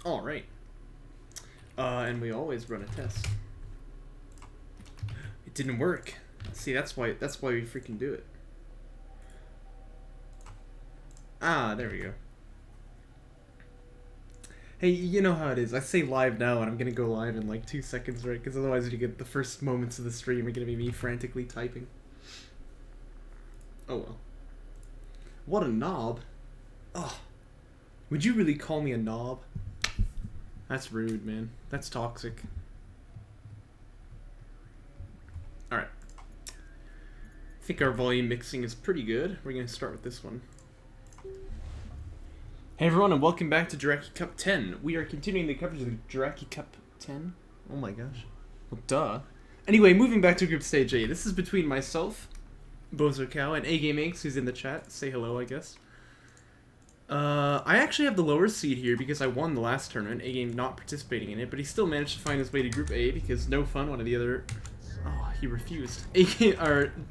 All right. And we always run a test. It didn't work. See, that's why we freaking do it. Ah, there we go. Hey, you know how it is. I say live now, and I'm gonna go live in like 2 seconds, right? Because otherwise, you get the first moments of the stream are gonna be me frantically typing. Oh well. What a knob. Ugh. Would you really call me a knob? That's rude, man. That's toxic. Alright. I think our volume mixing is pretty good. We're going to start with this one. Hey everyone, and welcome back to Jaraci Cup 10. We are continuing the coverage of the Jaraci Cup 10. Oh my gosh. Well, duh. Anyway, moving back to Group Stage A. This is between myself, Bozocow, and AGameAnx, who's in the chat. Say hello, I guess. I actually have the lower seed here because I won the last tournament, A-Game not participating in it, but he still managed to find his way to Group A because No Fun, one of the other... Oh, he refused.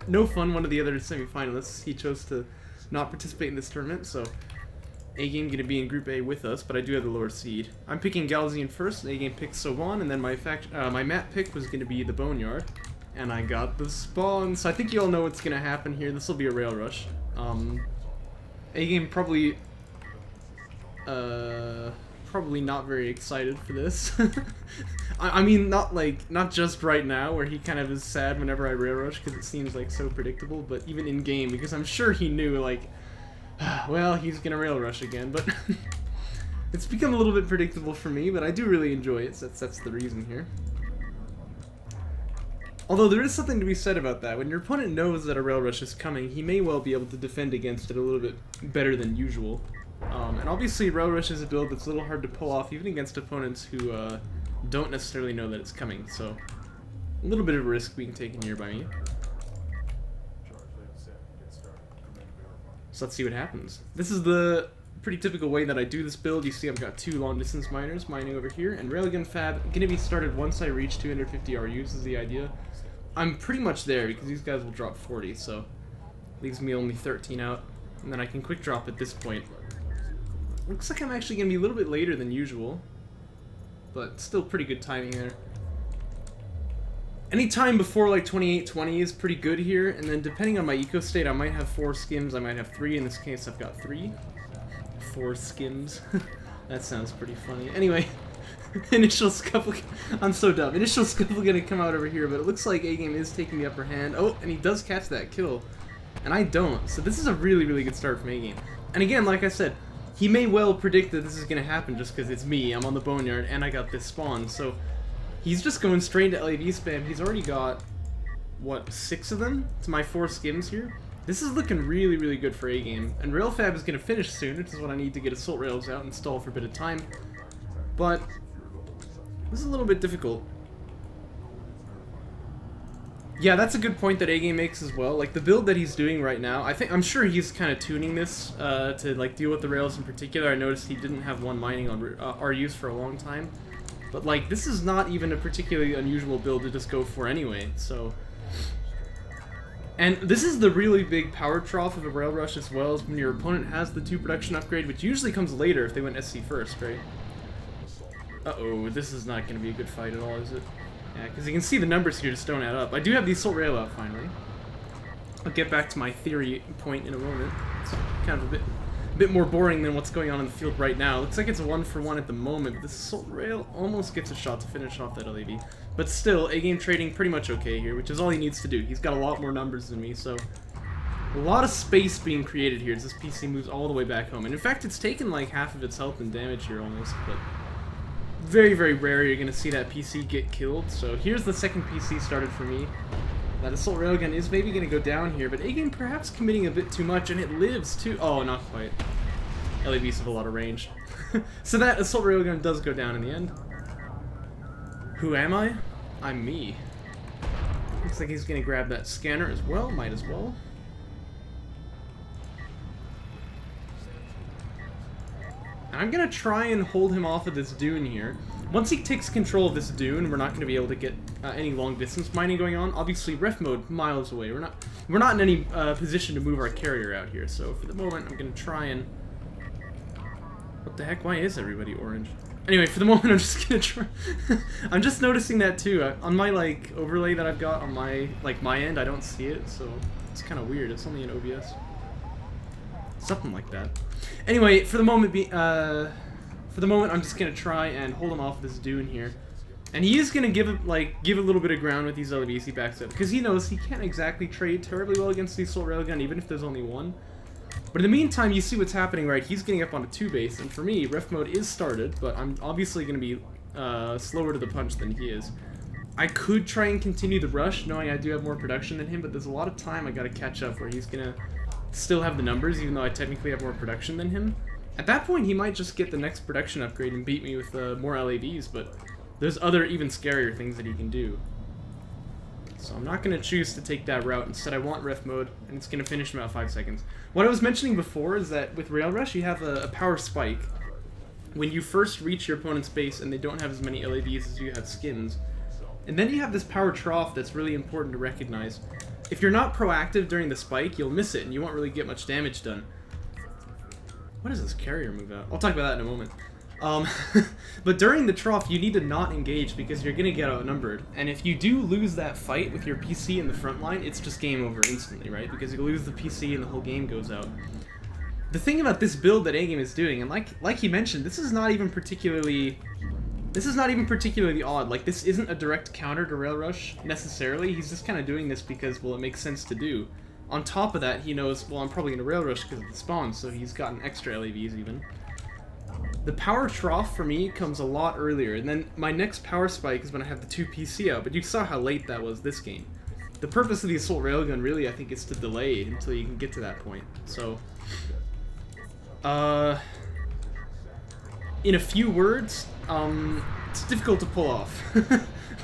No Fun, one of the other semi-finalists, he chose to not participate in this tournament, so A-Game going to be in Group A with us, but I do have the lower seed. I'm picking Galzian first, A-Game picks Soban, and then my map pick was going to be the Boneyard, and I got the spawn, so I think you all know what's going to happen here. This will be a rail rush. A-Game probably not very excited for this. I mean, not just right now, where he kind of is sad whenever I rail rush, because it seems like so predictable, but even in game, because I'm sure he knew, like, well, he's gonna rail rush again, but it's become a little bit predictable for me, but I do really enjoy it, so that's the reason here. Although there is something to be said about that. When your opponent knows that a rail rush is coming, he may well be able to defend against it a little bit better than usual. And obviously rail rush is a build that's a little hard to pull off even against opponents who don't necessarily know that it's coming, so a little bit of a risk being taken here by me. So let's see what happens. This is the pretty typical way that I do this build. You see I've got 2 long distance miners mining over here, and Railgun Fab going to be started once I reach 250 RUs is the idea. I'm pretty much there because these guys will drop 40, so leaves me only 13 out, and then I can quick drop at this point. Looks like I'm actually going to be a little bit later than usual, but still pretty good timing there. Any time before like 28-20 is pretty good here, and then depending on my eco state, I might have 4 skims, I might have 3. In this case, I've got 3. 4 skims. That sounds pretty funny. Anyway, initial scuffle. I'm so dumb. Initial scuffle gonna come out over here, but it looks like A-Game is taking the upper hand. Oh, and he does catch that kill, and I don't. So this is a really, really good start from A-Game. And again, like I said, he may well predict that this is going to happen just because it's me, I'm on the Boneyard, and I got this spawn, so he's just going straight to LAV spam. He's already got, what, 6 of them? It's my 4 skims here. This is looking really, really good for A-Game, and Railfab is going to finish soon, which is what I need to get Assault Rails out and stall for a bit of time, but this is a little bit difficult. Yeah, that's a good point that A-Game makes as well. Like, the build that he's doing right now, I'm sure he's kind of tuning this to, like, deal with the rails in particular. I noticed he didn't have one mining on RUs for a long time. But, like, this is not even a particularly unusual build to just go for anyway, so... And this is the really big power trough of a rail rush as well, is when your opponent has the 2 production upgrade, which usually comes later if they went SC first, right? Uh-oh, this is not going to be a good fight at all, is it? Yeah, because you can see the numbers here just don't add up. I do have the Assault Rail out, finally. I'll get back to my theory point in a moment. It's kind of a bit more boring than what's going on in the field right now. Looks like it's a 1-for-1 at the moment, but this Assault Rail almost gets a shot to finish off that LAV. But still, A-Game trading pretty much okay here, which is all he needs to do. He's got a lot more numbers than me, so... A lot of space being created here as this PC moves all the way back home. And in fact, it's taken like half of its health and damage here almost, but... Very, very rare you're going to see that PC get killed, so here's the second PC started for me. That Assault Railgun is maybe going to go down here, but A-Game perhaps committing a bit too much, and it lives too. Oh, not quite. LAVs have a lot of range. So that Assault Railgun does go down in the end. Who am I? I'm me. Looks like he's going to grab that scanner as well, might as well. I'm going to try and hold him off of this dune here. Once he takes control of this dune, we're not going to be able to get any long distance mining going on. Obviously, ref mode miles away. We're not in any position to move our carrier out here. So for the moment, I'm going to try and... What the heck? Why is everybody orange? Anyway, for the moment, I'm just gonna try. I'm just noticing that too. On my like overlay that I've got on my my end, I don't see it, so it's kind of weird. It's only in OBS. Something like that. Anyway, for the moment, I'm just gonna try and hold him off this dune here, and he is gonna give a little bit of ground with these LEVs he backs up because he knows he can't exactly trade terribly well against the assault railgun, even if there's only one. But in the meantime, you see what's happening, right? He's getting up on a 2 base, and for me, ref mode is started, but I'm obviously going to be slower to the punch than he is. I could try and continue the rush, knowing I do have more production than him, but there's a lot of time I got to catch up where he's going to still have the numbers, even though I technically have more production than him. At that point, he might just get the next production upgrade and beat me with more LAVs, but there's other, even scarier things that he can do. So I'm not going to choose to take that route. Instead, I want ref mode, and it's going to finish in about 5 seconds. What I was mentioning before is that with Rail Rush, you have a power spike. When you first reach your opponent's base and they don't have as many LAVs as you have skins. And then you have this power trough that's really important to recognize. If you're not proactive during the spike, you'll miss it, and you won't really get much damage done. What does this carrier move out? I'll talk about that in a moment. But during the trough, you need to not engage because you're gonna get outnumbered. And if you do lose that fight with your PC in the front line, it's just game over instantly, right? Because you lose the PC and the whole game goes out. The thing about this build that AGame is doing, and like he mentioned, this is not even particularly odd. Like, this isn't a direct counter to Rail Rush necessarily. He's just kind of doing this because, well, it makes sense to do. On top of that, he knows, well, I'm probably gonna Rail Rush because of the spawn, so he's gotten extra LAVs even. The power trough for me comes a lot earlier, and then my next power spike is when I have the 2 PC out, but you saw how late that was this game. The purpose of the assault railgun really, I think, is to delay until you can get to that point. So, in a few words, it's difficult to pull off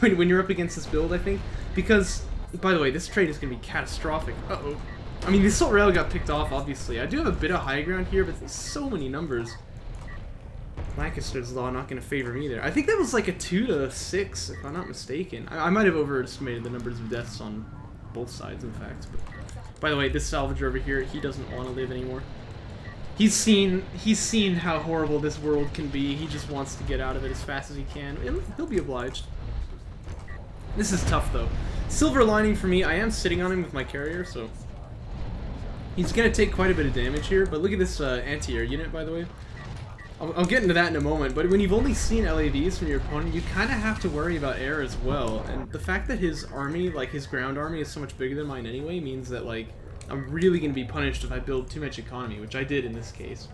when you're up against this build, I think, because, by the way, this trade is going to be catastrophic. Uh-oh. I mean, the assault rail got picked off, obviously. I do have a bit of high ground here, but there's so many numbers. Lancaster's Law not going to favor me there. I think that was like a 2 to 6, if I'm not mistaken. I might have overestimated the numbers of deaths on both sides, in fact. But by the way, this salvager over here, he doesn't want to live anymore. He's seen how horrible this world can be. He just wants to get out of it as fast as he can. And he'll be obliged. This is tough, though. Silver lining for me, I am sitting on him with my carrier, so he's going to take quite a bit of damage here. But look at this anti-air unit, by the way. I'll get into that in a moment, but when you've only seen LAVs from your opponent, you kind of have to worry about air as well. And the fact that his army, like his ground army, is so much bigger than mine anyway, means that, like, I'm really going to be punished if I build too much economy, which I did in this case.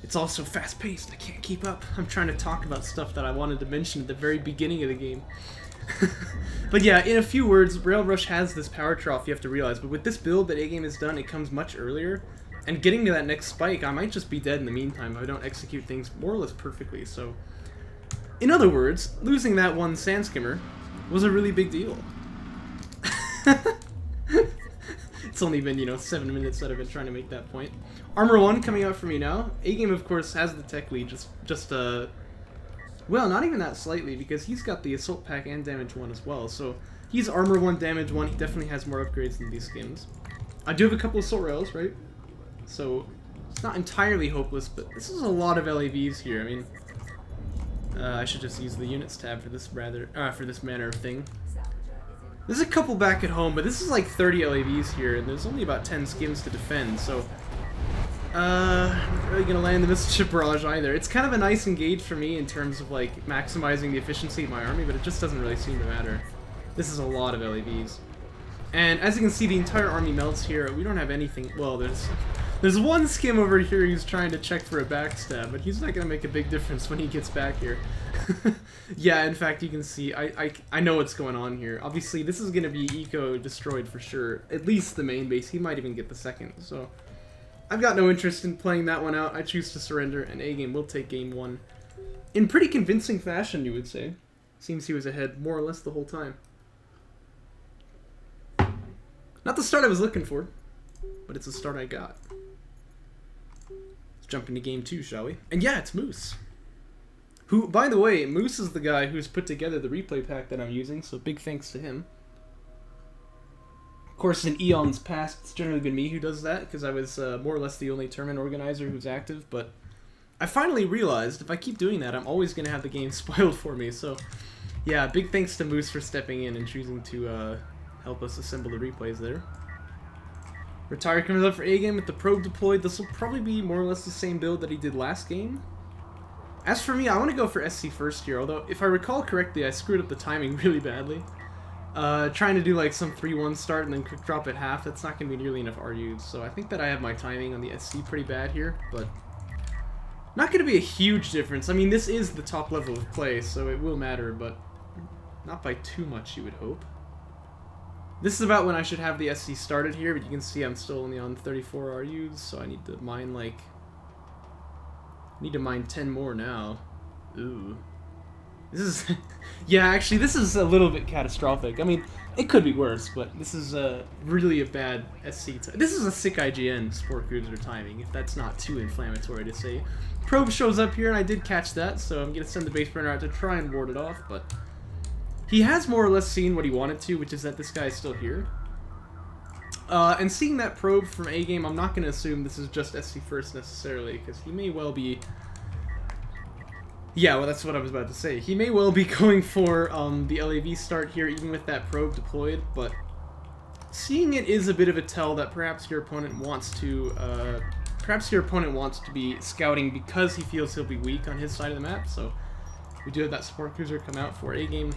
It's also fast-paced. I can't keep up. I'm trying to talk about stuff that I wanted to mention at the very beginning of the game. But yeah, in a few words, Rail Rush has this power trough, you have to realize, but with this build that AGame has done, it comes much earlier. And getting to that next spike, I might just be dead in the meantime if I don't execute things more or less perfectly, so... In other words, losing that one sand skimmer was a really big deal. It's only been, 7 minutes that I've been trying to make that point. Armor 1 coming out for me now. AGame, of course, has the tech lead, well, not even that slightly, because he's got the Assault Pack and Damage 1 as well, so he's Armor 1, Damage 1, he definitely has more upgrades than these skins. I do have a couple of Assault Rails, right? So, it's not entirely hopeless, but this is a lot of LAVs here. I mean, I should just use the Units tab for this for this manner of thing. There's a couple back at home, but this is like 30 LAVs here, and there's only about 10 skims to defend, so... I'm not really gonna land the missile ship barrage either. It's kind of a nice engage for me in terms of, like, maximizing the efficiency of my army, but it just doesn't really seem to matter. This is a lot of LAVs. And as you can see, the entire army melts here. We don't have anything... Well, there's one skim over here who's trying to check for a backstab, but he's not going to make a big difference when he gets back here. Yeah, in fact, you can see, I know what's going on here. Obviously, this is going to be eco-destroyed for sure. At least the main base. He might even get the second, so... I've got no interest in playing that one out. I choose to surrender, and AGame will take game 1. In pretty convincing fashion, you would say. Seems he was ahead more or less the whole time. Not the start I was looking for, but it's the start I got. Let's jump into game 2, shall we? And yeah, it's Moose. Who, by the way, Moose is the guy who's put together the replay pack that I'm using, so big thanks to him. Of course, in eons past, it's generally been me who does that, because I was more or less the only tournament organizer who's active, but I finally realized if I keep doing that, I'm always going to have the game spoiled for me, so yeah, big thanks to Moose for stepping in and choosing to help us assemble the replays there. Retire comes up for A-Game with the probe deployed. This will probably be more or less the same build that he did last game. As for me, I want to go for SC first here, although if I recall correctly, I screwed up the timing really badly. Trying to do like some 3-1 start and then quick drop at half, that's not going to be nearly enough RUs, so I think that I have my timing on the SC pretty bad here, but not going to be a huge difference. I mean, this is the top level of play, so it will matter, but not by too much, you would hope. This is about when I should have the SC started here, but you can see I'm still only on 34 RUs, so I need to mine like... need to mine 10 more now. Ooh. This is... yeah, actually, this is a little bit catastrophic. I mean, it could be worse, but this is really a bad SC... This is a sick IGN Sport Cruiser timing, if that's not too inflammatory to say. Probe shows up here, and I did catch that, so I'm going to send the base burner out to try and ward it off, but... he has more or less seen what he wanted to, which is that this guy is still here. And seeing that probe from A-Game, I'm not going to assume this is just SC first necessarily, because he may well be... yeah, well, that's what I was about to say. He may well be going for the LAV start here, even with that probe deployed, but seeing it is a bit of a tell that perhaps your opponent wants to... be scouting because he feels he'll be weak on his side of the map, so we do have that support cruiser come out for A-Game.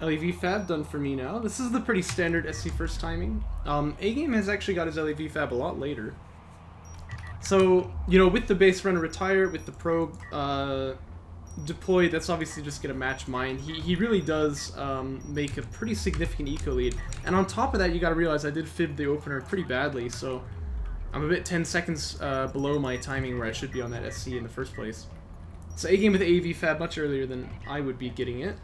LAV Fab done for me now. This is the pretty standard SC first timing. A-Game has actually got his LAV Fab a lot later. So, you know, with the base runner retire, with the probe deployed, that's obviously just going to match mine. He really does make a pretty significant eco lead. And on top of that, you got to realize I did fib the opener pretty badly, so I'm a bit 10 seconds below my timing where I should be on that SC in the first place. So A-Game with AV Fab much earlier than I would be getting it.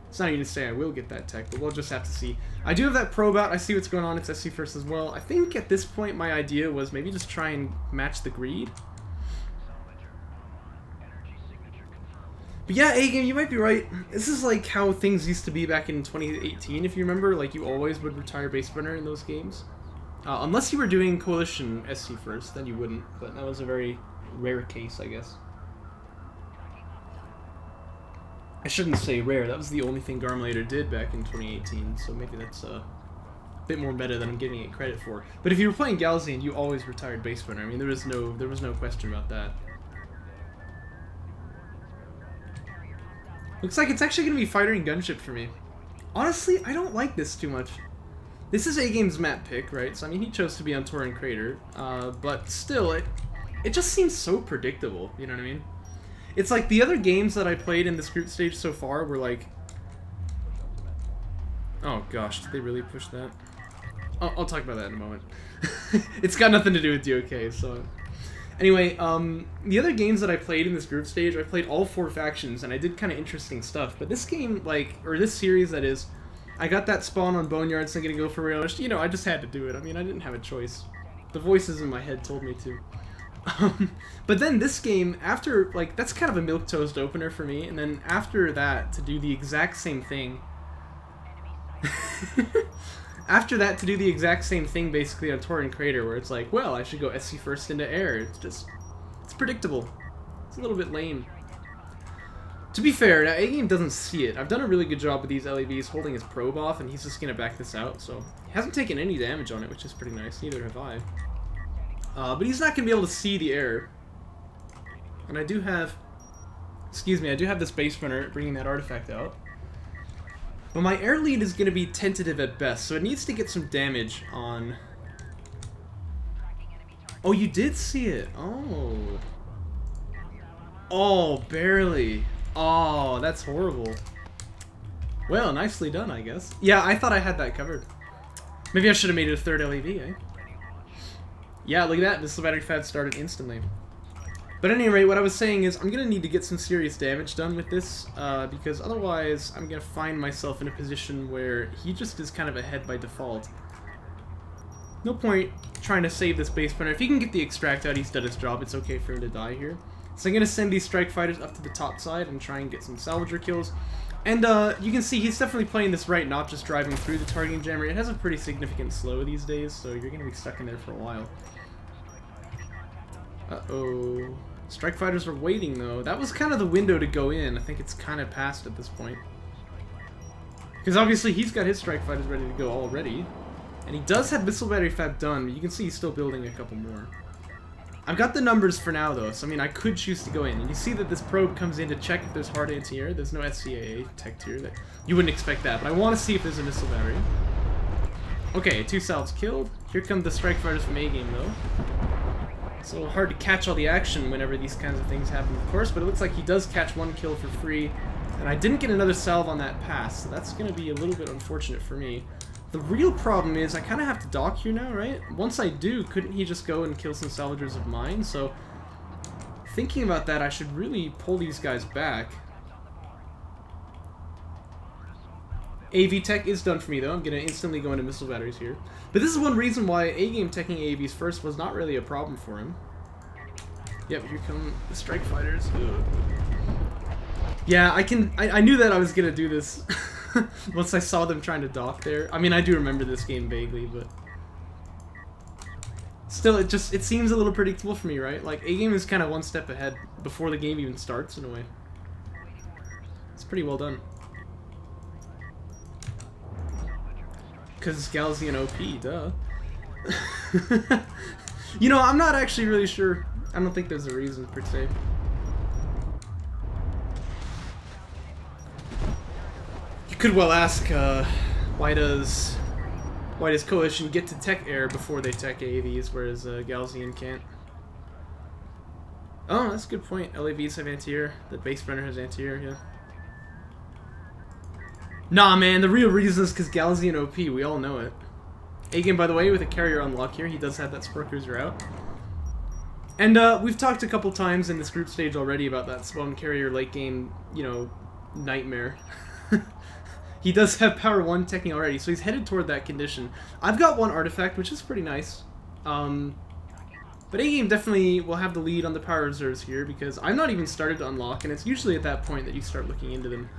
It's not even to say I will get that tech, but we'll just have to see. I do have that probe out. I see what's going on. It's SC first as well. I think at this point my idea was maybe just try and match the greed. But yeah, A-Game, you might be right. This is like how things used to be back in 2018, if you remember. Like, you always would retire base burner in those games. Unless you were doing Coalition SC first, then you wouldn't. But that was a very rare case, I guess. I shouldn't say rare, that was the only thing Garmulator did back in 2018, so maybe that's a bit more meta than I'm giving it credit for. But if you were playing Galzian, you always retired base burner. I mean, there was no question about that. Looks like it's actually going to be fighter and gunship for me. Honestly, I don't like this too much. This is A-Game's map pick, right? So, I mean, he chose to be on Torrent Crater, but still, it just seems so predictable, you know what I mean? It's like the other games that I played in this group stage so far were like... oh gosh, did they really push that? I'll talk about that in a moment. It's got nothing to do with DOK, so... anyway, the other games that I played in this group stage, I played all 4 factions, and I did kind of interesting stuff. But this game, like, or this series that is, I got that spawn on Boneyard, so I'm gonna go for Railish. You know, I just had to do it. I mean, I didn't have a choice. The voices in my head told me to. But then this game, after, like, that's kind of a milquetoast opener for me, and then after that, to do the exact same thing... after that, to do the exact same thing, basically, on Torrent Crater, where it's like, well, I should go SC first into air. It's just... it's predictable. It's a little bit lame. To be fair, now, A-Game doesn't see it. I've done a really good job with these LAVs holding his probe off, and he's just gonna back this out, so... he hasn't taken any damage on it, which is pretty nice. Neither have I. But he's not going to be able to see the air. And I do have... excuse me, I do have this base runner bringing that artifact out. But my air lead is going to be tentative at best, so it needs to get some damage on... oh, you did see it! Oh. Oh, barely. Oh, that's horrible. Well, nicely done, I guess. Yeah, I thought I had that covered. Maybe I should have made it a third LAV, eh? Yeah, look at that. This battery fad started instantly. But at any rate, what I was saying is I'm going to need to get some serious damage done with this, because otherwise I'm going to find myself in a position where he just is kind of ahead by default. No point trying to save this base burner. If he can get the extract out, he's done his job. It's okay for him to die here. So I'm going to send these strike fighters up to the top side and try and get some salvager kills. And you can see he's definitely playing this right, not just driving through the targeting jammer. It has a pretty significant slow these days, so you're going to be stuck in there for a while. Uh-oh. Strike fighters are waiting, though. That was kind of the window to go in. I think it's kind of past at this point. Because obviously he's got his strike fighters ready to go already. And he does have missile battery fab done, but you can see he's still building a couple more. I've got the numbers for now, though, so I mean, I could choose to go in. And you see that this probe comes in to check if there's hard anti-air. There's no SCAA tech tier. That you wouldn't expect that, but I want to see if there's a missile battery. Okay, 2 salves killed. Here come the strike fighters from A-Game, though. It's a little hard to catch all the action whenever these kinds of things happen, of course, but it looks like he does catch 1 kill for free. And I didn't get another salve on that pass, so that's going to be a little bit unfortunate for me. The real problem is I kind of have to dock here now, right? Once I do, couldn't he just go and kill some salvagers of mine? So, thinking about that, I should really pull these guys back. AV tech is done for me, though. I'm going to instantly go into missile batteries here. But this is one reason why A-Game teching AVs first was not really a problem for him. Yep, here come the strike fighters. Ugh. Yeah, I knew that I was going to do this. Once I saw them trying to dock there. I mean, I do remember this game vaguely, but still, it seems a little predictable for me, right? Like, A-Game is kind of one step ahead before the game even starts, in a way. It's pretty well done. Because it's Galzian OP, duh. You know, I'm not actually really sure. I don't think there's a reason, per se. You could well ask, why does Coalition get to tech air before they tech AVs, whereas Galzian can't? Oh, that's a good point. LAVs have anti-air. The base brenner has anti-air, yeah. Nah, man, the real reason is because Galzian OP, we all know it. A-Game, by the way, with a carrier unlock here, he does have that Spur Cruiser out. And we've talked a couple times in this group stage already about that spawn carrier late game, you know, nightmare. He does have power 1 teching already, so he's headed toward that condition. I've got 1 artifact, which is pretty nice. But A-Game definitely will have the lead on the power reserves here, because I'm not even started to unlock, and it's usually at that point that you start looking into them.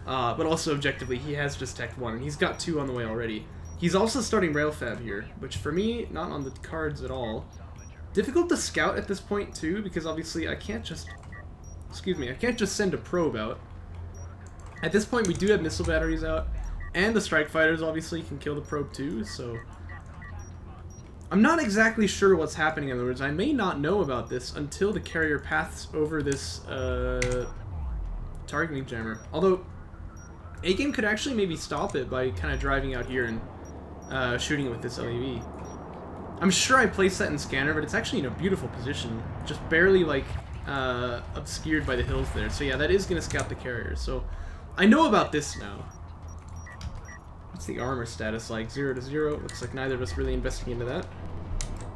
But also, objectively, he has just teched 1, and he's got 2 on the way already. He's also starting Railfab here, which for me, not on the cards at all. Difficult to scout at this point, too, because obviously I can't just... Excuse me, I can't just send a probe out. At this point, we do have missile batteries out, and the strike fighters obviously can kill the probe too, so... I'm not exactly sure what's happening, in other words. I may not know about this until the carrier paths over this, targeting jammer. Although, A-Game could actually maybe stop it by kind of driving out here and shooting it with this LAV. I'm sure I placed that in scanner, but it's actually in a beautiful position. Just barely, like, obscured by the hills there. So yeah, that is going to scout the carrier, so... I know about this now. What's the armor status like? 0 to 0. Looks like neither of us really investing into that.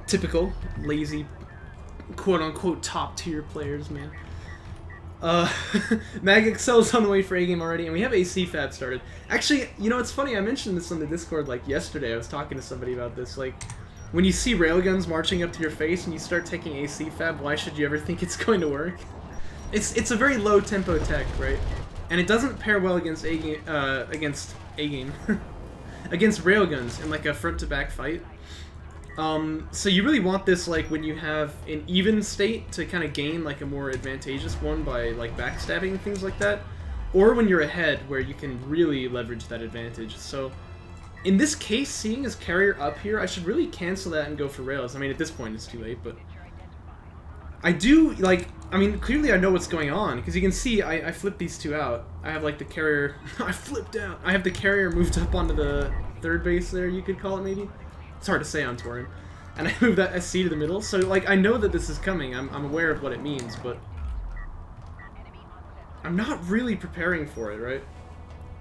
Typical lazy, quote-unquote top-tier players, man. Mag Excel's on the way for A-Game already, and we have AC Fab started. Actually, you know, it's funny, I mentioned this on the Discord, like, yesterday. I was talking to somebody about this, like, when you see railguns marching up to your face and you start taking AC Fab, why should you ever think it's going to work? It's a very low-tempo tech, right? And it doesn't pair well against A-Game, against railguns in like a front-to-back fight. So you really want this like when you have an even state to kind of gain like a more advantageous one by like backstabbing and things like that, or when you're ahead where you can really leverage that advantage. So in this case, seeing his carrier up here, I should really cancel that and go for rails. I mean, at this point it's too late, but I do like. I mean, clearly I know what's going on, because you can see I flipped these 2 out. I have, like, the carrier... I flipped out! I have the carrier moved up onto the 3rd base there, you could call it, maybe? It's hard to say on Torin. And I moved that SC to the middle, so, like, I know that this is coming. I'm aware of what it means, but... I'm not really preparing for it, right?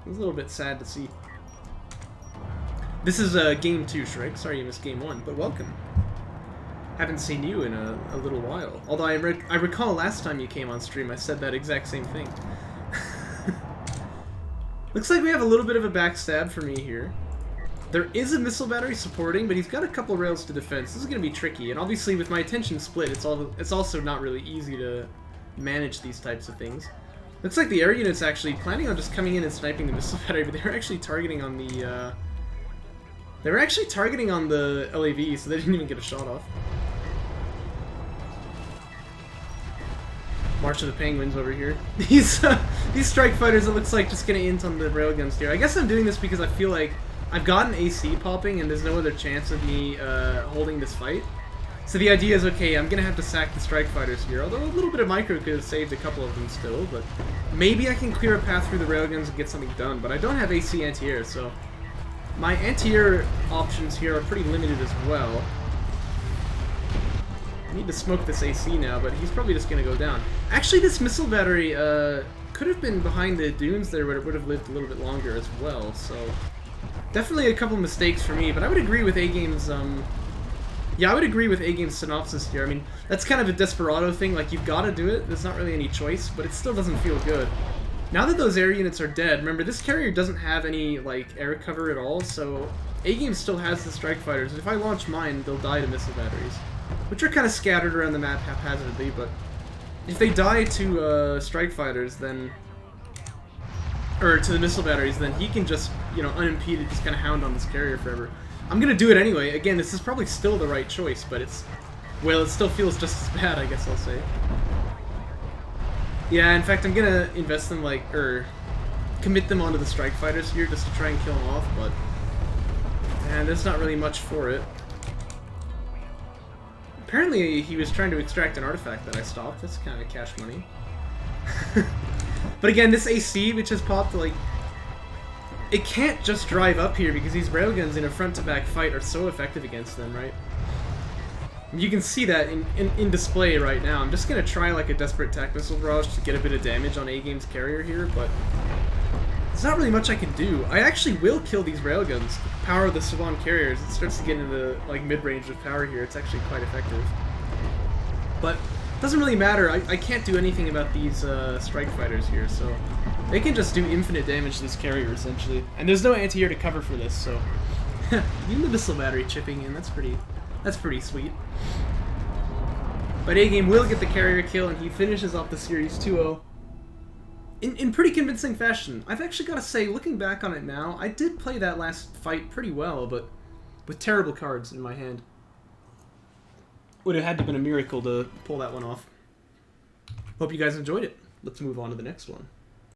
It's a little bit sad to see. This is Game 2, Shrek. Sorry you missed Game 1, but welcome. Haven't seen you in a little while. Although I recall last time you came on stream, I said that exact same thing. Looks like we have a little bit of a backstab for me here. There is a missile battery supporting, but he's got a couple rails to defend. This is going to be tricky, and obviously with my attention split, it's also not really easy to manage these types of things. Looks like the air unit's actually planning on just coming in and sniping the missile battery, but they were actually targeting on the, they were actually targeting on the LAV, so they didn't even get a shot off. March of the Penguins over here. These strike fighters, it looks like, just gonna int on the railguns here. I guess I'm doing this because I feel like I've gotten AC popping and there's no other chance of me holding this fight. So the idea is, okay, I'm gonna have to sack the strike fighters here, although a little bit of micro could have saved a couple of them still, but maybe I can clear a path through the railguns and get something done, but I don't have AC anti-air, so my anti-air options here are pretty limited as well. I need to smoke this AC now, but he's probably just gonna go down. Actually, this missile battery could have been behind the dunes there, but it would have lived a little bit longer as well, so definitely a couple mistakes for me, but I would agree with AGame's, yeah, I would agree with AGame's synopsis here. I mean, that's kind of a desperado thing, like, you've got to do it, there's not really any choice, but it still doesn't feel good. Now that those air units are dead, remember, this carrier doesn't have any, like, air cover at all, so AGame still has the strike fighters. If I launch mine, they'll die to missile batteries, which are kind of scattered around the map haphazardly, but if they die to strike fighters, then, or to the missile batteries, then he can just, you know, unimpeded just kind of hound on this carrier forever. I'm gonna do it anyway. Again, this is probably still the right choice, but it's, well, it still feels just as bad, I guess I'll say. Yeah, in fact, I'm gonna invest them, like, or commit them onto the strike fighters here just to try and kill them off, but, man, there's not really much for it. Apparently, he was trying to extract an artifact that I stopped. That's kind of cash money. But again, this AC, which has popped, like, it can't just drive up here because these railguns in a front-to-back fight are so effective against them, right? You can see that in display right now. I'm just going to try like a desperate tac missile barrage to get a bit of damage on AGame's carrier here, but there's not really much I can do. I actually will kill these railguns, power the Saban carriers. It starts to get into like mid-range of power here. It's actually quite effective. But it doesn't really matter. I can't do anything about these strike fighters here, so they can just do infinite damage to this carrier, essentially. And there's no anti-air to cover for this, so even the missile battery chipping in, that's pretty sweet. But A-Game will get the carrier kill, and he finishes off the series 2-0 in pretty convincing fashion. I've actually got to say, looking back on it now, I did play that last fight pretty well, but with terrible cards in my hand. Would have had to have been a miracle to pull that one off. Hope you guys enjoyed it. Let's move on to the next one.